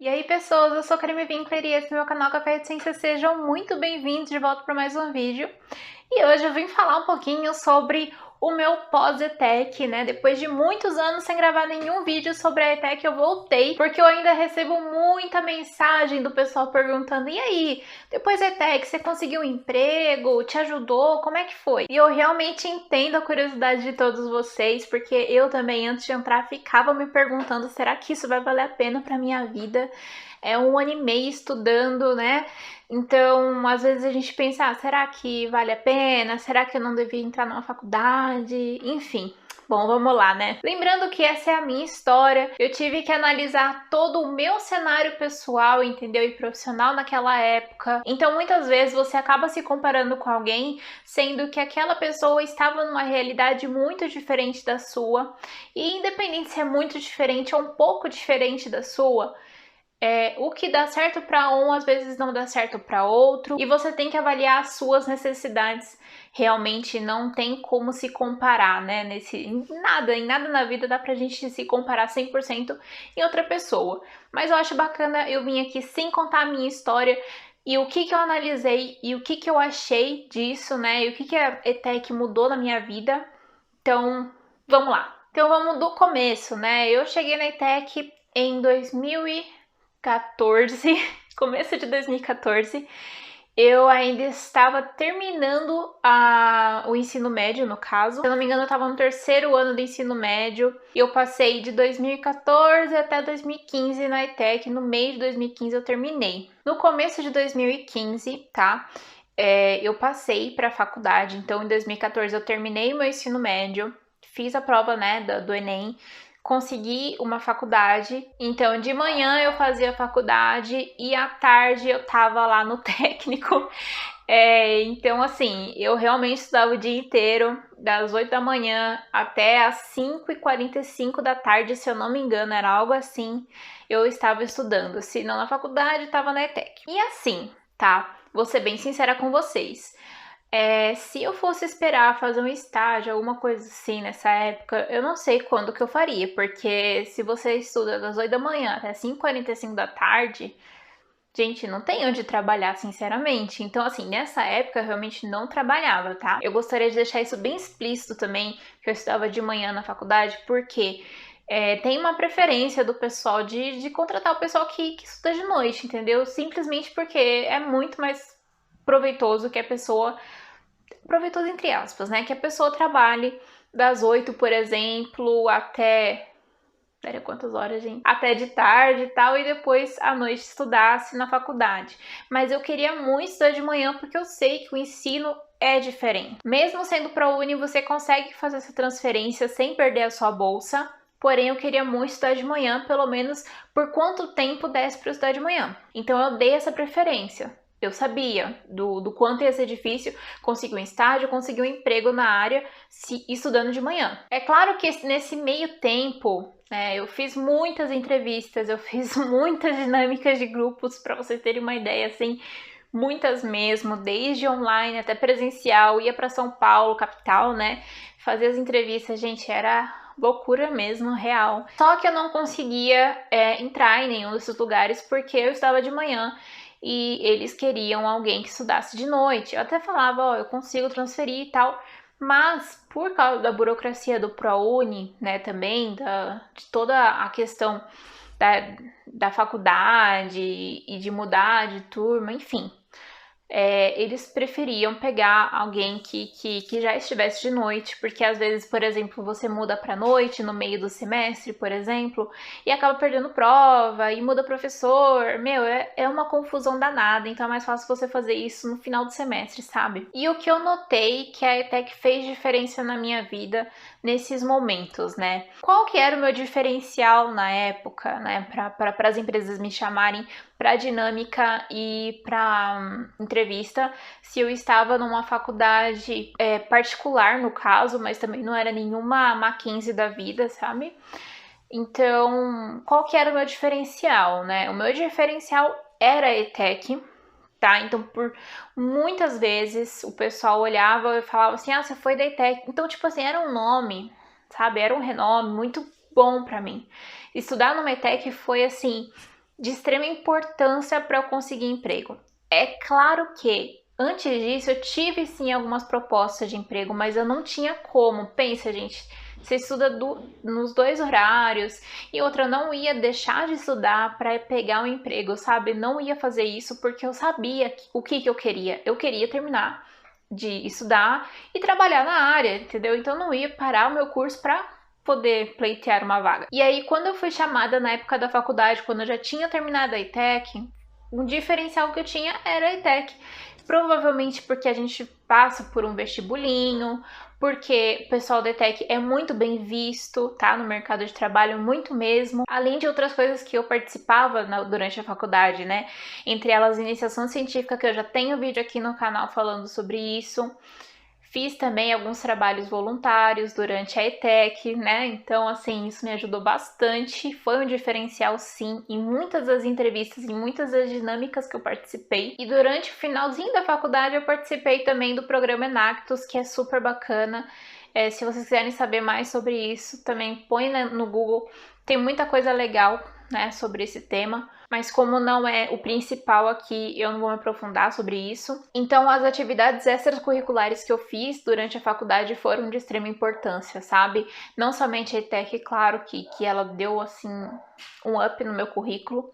E aí, pessoas, eu sou Karime Winkler e esse é meu canal Café de Ciência. Sejam muito bem-vindos de volta para mais um vídeo. E hoje eu vim falar um pouquinho sobre o meu pós-ETEC, né? Depois de muitos anos sem gravar nenhum vídeo sobre a ETEC, eu voltei, porque eu ainda recebo muita mensagem do pessoal perguntando: e aí, depois da ETEC, você conseguiu um emprego? Te ajudou? Como é que foi? E eu realmente entendo a curiosidade de todos vocês, porque eu também, antes de entrar, ficava me perguntando: será que isso vai valer a pena para minha vida? É 1 ano e meio estudando, né? Então, às vezes a gente pensa, será que vale a pena? Será que eu não devia entrar numa faculdade? Enfim. Bom, vamos lá, né? Lembrando que essa é a minha história, eu tive que analisar todo o meu cenário pessoal, entendeu? E profissional naquela época. Então, muitas vezes você acaba se comparando com alguém, sendo que aquela pessoa estava numa realidade muito diferente da sua. E independente se é muito diferente ou um pouco diferente da sua, o que dá certo para um, às vezes não dá certo para outro, e você tem que avaliar as suas necessidades. Realmente não tem como se comparar, né? Em nada na vida dá pra gente se comparar 100% em outra pessoa. Mas eu acho bacana eu vim aqui sem contar a minha história e o que eu analisei e o que eu achei disso, né? E o que a ETEC mudou na minha vida. Então, vamos lá. Então vamos do começo, né? Eu cheguei na ETEC em 2014, começo de 2014, eu ainda estava terminando o ensino médio, no caso. Se eu não me engano, eu estava no 3º ano do ensino médio. Eu passei de 2014 até 2015 na ETEC. No meio de 2015 eu terminei. No começo de 2015, tá? Eu passei para a faculdade. Então, em 2014 eu terminei o meu ensino médio. Fiz a prova, né, do Enem. Consegui uma faculdade, então de manhã eu fazia faculdade e à tarde eu tava lá no técnico. Então assim, eu realmente estudava o dia inteiro, das 8 da manhã até as 5h45 da tarde, se eu não me engano, era algo assim, eu estava estudando. Se não na faculdade, estava na ETEC. E assim, tá? Vou ser bem sincera com vocês. Se eu fosse esperar fazer um estágio, alguma coisa assim nessa época, eu não sei quando que eu faria, porque se você estuda das 8 da manhã até 5h45 da tarde, gente, não tem onde trabalhar, sinceramente. Então, assim, nessa época eu realmente não trabalhava, tá? Eu gostaria de deixar isso bem explícito também, que eu estudava de manhã na faculdade, porque tem uma preferência do pessoal de contratar o pessoal que estuda de noite, entendeu? Simplesmente porque é muito mais proveitoso que a pessoa, proveitoso entre aspas, né? Que a pessoa trabalhe das 8, por exemplo, até... Daria quantas horas, gente? Até de tarde e tal, e depois à noite estudasse na faculdade. Mas eu queria muito estudar de manhã porque eu sei que o ensino é diferente. Mesmo sendo ProUni, você consegue fazer essa transferência sem perder a sua bolsa. Porém, eu queria muito estudar de manhã, pelo menos por quanto tempo desse para eu estudar de manhã. Então eu dei essa preferência. Eu sabia do quanto ia ser difícil conseguir um estágio, conseguir um emprego na área estudando de manhã. É claro que nesse meio tempo, eu fiz muitas entrevistas, eu fiz muitas dinâmicas de grupos, para vocês terem uma ideia, assim, muitas mesmo, desde online até presencial, ia para São Paulo, capital, né? Fazer as entrevistas, gente, era loucura mesmo, real. Só que eu não conseguia entrar em nenhum desses lugares porque eu estava de manhã e eles queriam alguém que estudasse de noite. Eu até falava, eu consigo transferir e tal, mas por causa da burocracia do ProUni, né, também, de toda a questão da faculdade e de mudar de turma, enfim, eles preferiam pegar alguém que já estivesse de noite, porque às vezes, por exemplo, você muda para noite no meio do semestre, por exemplo, e acaba perdendo prova, e muda professor, é uma confusão danada, então é mais fácil você fazer isso no final do semestre, sabe? E o que eu notei que a ETEC fez diferença na minha vida nesses momentos, né? Qual que era o meu diferencial na época, né, para as empresas me chamarem para dinâmica e para entrevista, se eu estava numa faculdade particular, no caso, mas também não era nenhuma Mackenzie da vida, sabe? Então, qual que era o meu diferencial, né? O meu diferencial era a ETEC, tá? Então, por muitas vezes, o pessoal olhava e falava assim, você foi da ETEC. Então, tipo assim, era um nome, sabe? Era um renome muito bom pra mim. Estudar numa ETEC foi, assim, de extrema importância para eu conseguir emprego. É claro que antes disso eu tive sim algumas propostas de emprego, mas eu não tinha como. Pensa, gente, você estuda nos 2 horários e outra, eu não ia deixar de estudar para pegar um emprego, sabe? Não ia fazer isso porque eu sabia o que eu queria. Eu queria terminar de estudar e trabalhar na área, entendeu? Então eu não ia parar o meu curso para poder pleitear uma vaga. E aí, quando eu fui chamada na época da faculdade, quando eu já tinha terminado a ETEC, um diferencial que eu tinha era a ETEC. Provavelmente porque a gente passa por um vestibulinho, porque o pessoal da ETEC é muito bem visto, tá? No mercado de trabalho, muito mesmo. Além de outras coisas que eu participava durante a faculdade, né? Entre elas, iniciação científica, que eu já tenho vídeo aqui no canal falando sobre isso. Fiz também alguns trabalhos voluntários durante a ETEC, né? Então, assim, isso me ajudou bastante. Foi um diferencial, sim, em muitas das entrevistas, em muitas das dinâmicas que eu participei. E durante o finalzinho da faculdade, eu participei também do programa Enactus, que é super bacana. Se vocês quiserem saber mais sobre isso, também põe no Google. Tem muita coisa legal, né, sobre esse tema. Mas como não é o principal aqui, eu não vou me aprofundar sobre isso. Então, as atividades extracurriculares que eu fiz durante a faculdade foram de extrema importância, sabe? Não somente a ETEC, claro que ela deu, assim, um up no meu currículo,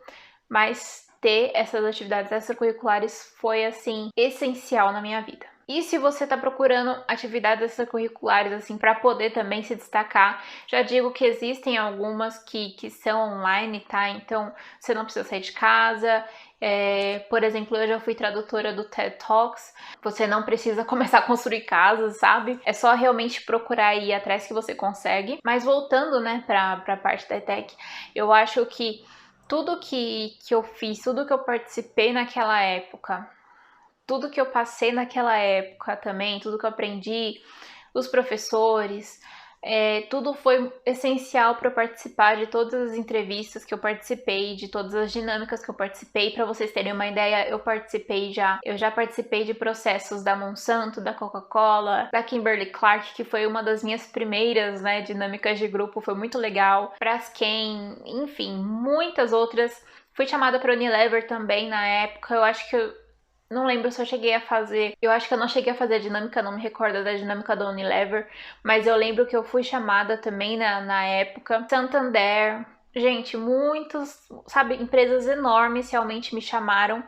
mas ter essas atividades extracurriculares foi, assim, essencial na minha vida. E se você está procurando atividades extracurriculares assim para poder também se destacar, já digo que existem algumas que são online, tá? Então você não precisa sair de casa. Por exemplo, eu já fui tradutora do TED Talks. Você não precisa começar a construir casas, sabe? É só realmente procurar ir atrás que você consegue. Mas voltando, né, para a parte da ETEC, eu acho que tudo que eu fiz, tudo que eu participei naquela época, tudo que eu passei naquela época também, tudo que eu aprendi, os professores, tudo foi essencial para participar de todas as entrevistas que eu participei, de todas as dinâmicas que eu participei. Para vocês terem uma ideia, eu já participei de processos da Monsanto, da Coca-Cola, da Kimberly-Clark, que foi uma das minhas primeiras, né, dinâmicas de grupo, foi muito legal. Braskem, enfim, muitas outras. Fui chamada para Unilever também na época. Eu acho que não lembro se eu cheguei a fazer. Eu acho que eu não cheguei a fazer a dinâmica, não me recordo da dinâmica da Unilever. Mas eu lembro que eu fui chamada também na época. Santander. Gente, muitos, sabe, empresas enormes realmente me chamaram.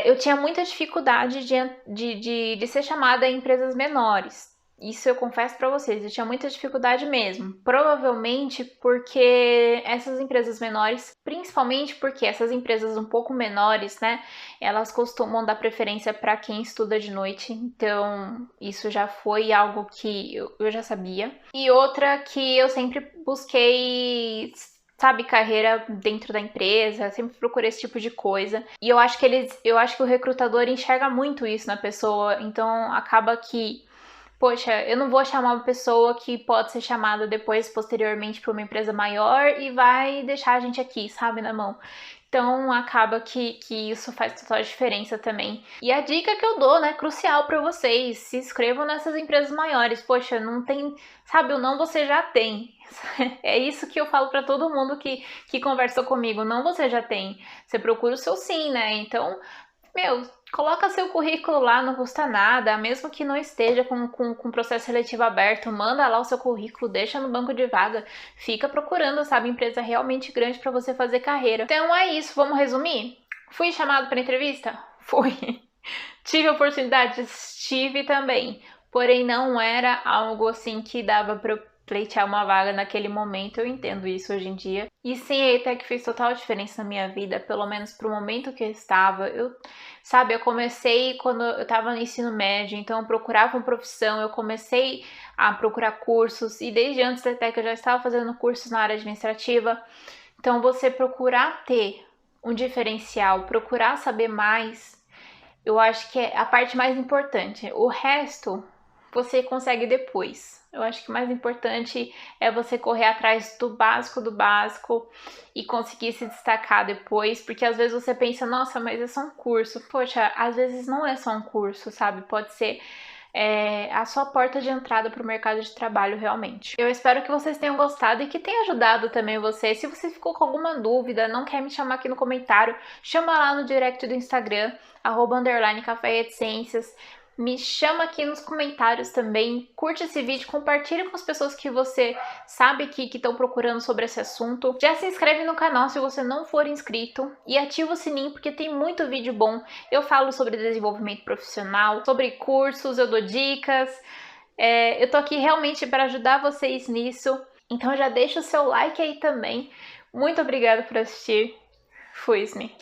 Eu tinha muita dificuldade de ser chamada em empresas menores. Isso eu confesso pra vocês, eu tinha muita dificuldade mesmo. Provavelmente porque essas empresas menores, principalmente porque essas empresas um pouco menores, né, elas costumam dar preferência para quem estuda de noite. Então, isso já foi algo que eu já sabia. E outra que eu sempre busquei, sabe, carreira dentro da empresa, sempre procurei esse tipo de coisa. E eu acho que o recrutador enxerga muito isso na pessoa, então acaba que, poxa, eu não vou chamar uma pessoa que pode ser chamada depois, posteriormente, para uma empresa maior e vai deixar a gente aqui, sabe, na mão. Então, acaba que isso faz total diferença também. E a dica que eu dou, né, crucial para vocês, se inscrevam nessas empresas maiores. Poxa, não tem, sabe, o não você já tem. É isso que eu falo para todo mundo que conversa comigo. Não você já tem. Você procura o seu sim, né? Então, coloca seu currículo lá, não custa nada, mesmo que não esteja com processo seletivo aberto, manda lá o seu currículo, deixa no banco de vaga, fica procurando, sabe, empresa realmente grande para você fazer carreira. Então é isso, vamos resumir? Fui chamado para entrevista? Fui. Tive oportunidades? Tive também, porém não era algo assim que dava para pleitear uma vaga naquele momento. Eu entendo isso hoje em dia. E sim, a ETEC fez total diferença na minha vida, pelo menos pro momento que eu estava. Eu comecei quando eu estava no ensino médio, então eu procurava uma profissão, eu comecei a procurar cursos, e desde antes da ETEC eu já estava fazendo cursos na área administrativa. Então você procurar ter um diferencial, procurar saber mais, eu acho que é a parte mais importante. O resto você consegue depois. Eu acho que o mais importante é você correr atrás do básico e conseguir se destacar depois, porque às vezes você pensa, nossa, mas é só um curso. Poxa, às vezes não é só um curso, sabe? Pode ser a sua porta de entrada para o mercado de trabalho realmente. Eu espero que vocês tenham gostado e que tenha ajudado também você. Se você ficou com alguma dúvida, não quer me chamar aqui no comentário, chama lá no direct do Instagram, @_café-ciências. Me chama aqui nos comentários também, curte esse vídeo, compartilha com as pessoas que você sabe que estão procurando sobre esse assunto. Já se inscreve no canal se você não for inscrito e ativa o sininho porque tem muito vídeo bom. Eu falo sobre desenvolvimento profissional, sobre cursos, eu dou dicas. Eu tô aqui realmente para ajudar vocês nisso. Então já deixa o seu like aí também. Muito obrigada por assistir. Fui-me.